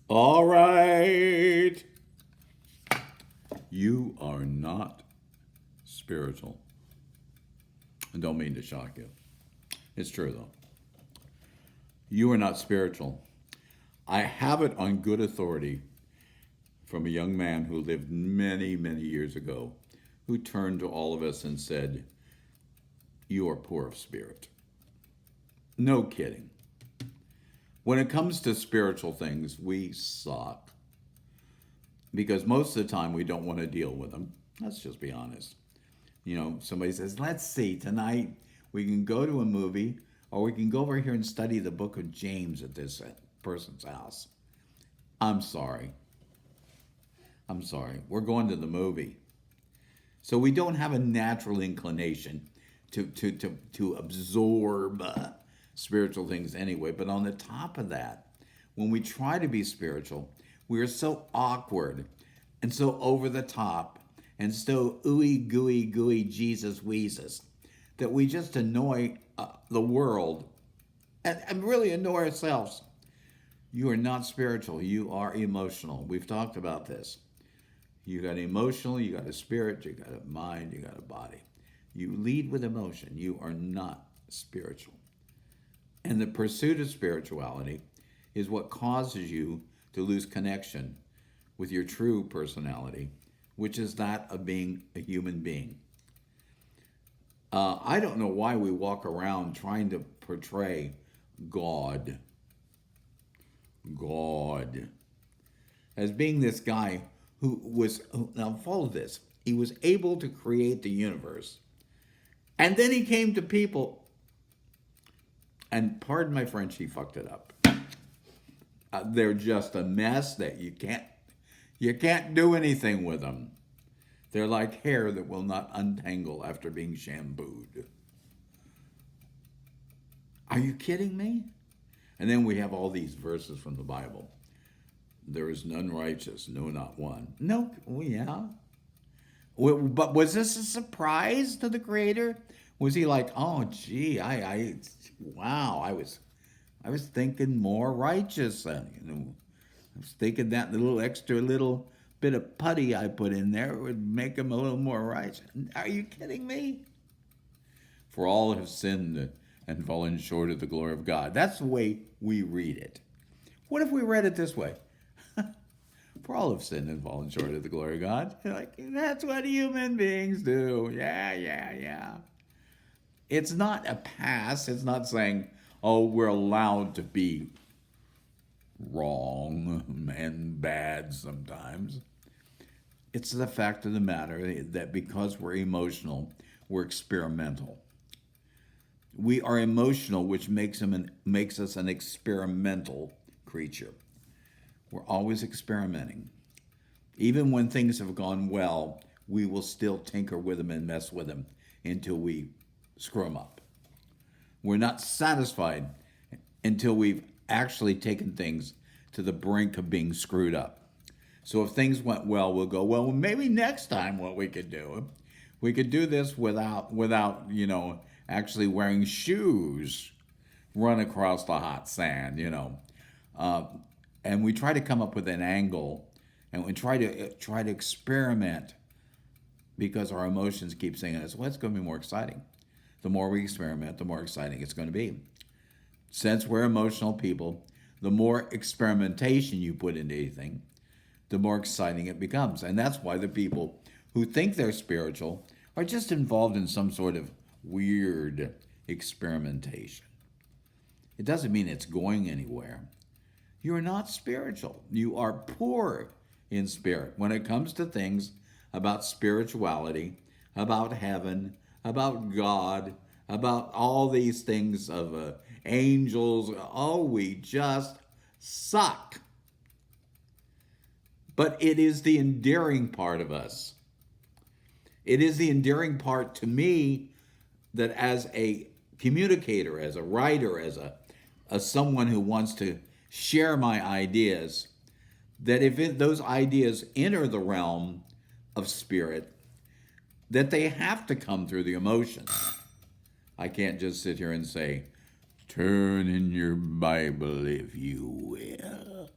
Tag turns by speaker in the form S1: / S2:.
S1: All right. You are not spiritual. I don't mean to shock you. It's true, though. You are not spiritual. I have it on good authority from a young man who lived many, many years ago, who turned to all of us and said, "You are poor of spirit." No kidding. When it comes to spiritual things, we suck because most of the time we don't want to deal with them. Let's just be honest. Somebody says, "Let's see, tonight we can go to a movie or we can go over here and study the book of James at this person's house." I'm sorry. I'm sorry. We're going to the movie. So we don't have a natural inclination to absorb spiritual things anyway. But on the top of that, when we try to be spiritual, we are so awkward and so over the top and so ooey gooey gooey Jesus Weezus that we just annoy the world and really annoy ourselves. You are not spiritual. You are emotional. We've talked about this. You got emotional, you got a spirit, you got a mind, you got a body. You lead with emotion. You are not spiritual. And the pursuit of spirituality is what causes you to lose connection with your true personality, which is that of being a human being. I don't know why we walk around trying to portray God, God, as being this guy now follow this, he was able to create the universe. And then he came to people, and pardon my French, he fucked it up. They're just a mess that you can't do anything with them. They're like hair that will not untangle after being shampooed. Are you kidding me? And then we have all these verses from the Bible. There is none righteous, no, not one. No, yeah. But was this a surprise to the Creator? Was he like, "Oh, gee, wow, I was thinking more righteous. I was thinking that little bit of putty I put in there would make him a little more righteous." Are you kidding me? For all have sinned and fallen short of the glory of God. That's the way we read it. What if we read it this way? For all have sinned and fallen short of the glory of God. You're like, that's what human beings do. Yeah. It's not a pass. It's not saying, "Oh, we're allowed to be wrong and bad sometimes." It's the fact of the matter that because we're emotional, we're experimental. We are emotional, which makes us an experimental creature. We're always experimenting. Even when things have gone well, we will still tinker with them and mess with them until we screw them up. We're not satisfied until we've actually taken things to the brink of being screwed up. So if things went well, we'll go, "Well, maybe next time what we could do this without actually wearing shoes, run across the hot sand, and we try to come up with an angle, and we try to experiment because our emotions keep saying to us, "Well, it's going to be more exciting." The more we experiment, the more exciting it's going to be. Since we're emotional people, the more experimentation you put into anything, the more exciting it becomes. And that's why the people who think they're spiritual are just involved in some sort of weird experimentation. It doesn't mean it's going anywhere. You're not spiritual. You are poor in spirit when it comes to things about spirituality, about heaven, about God, about all these things of angels. Oh, we just suck. But it is the endearing part of us. It is the endearing part to me that as a communicator, as a writer, as someone who wants to share my ideas, that if those ideas enter the realm of spirit, that they have to come through the emotions. I can't just sit here and say, "Turn in your Bible if you will."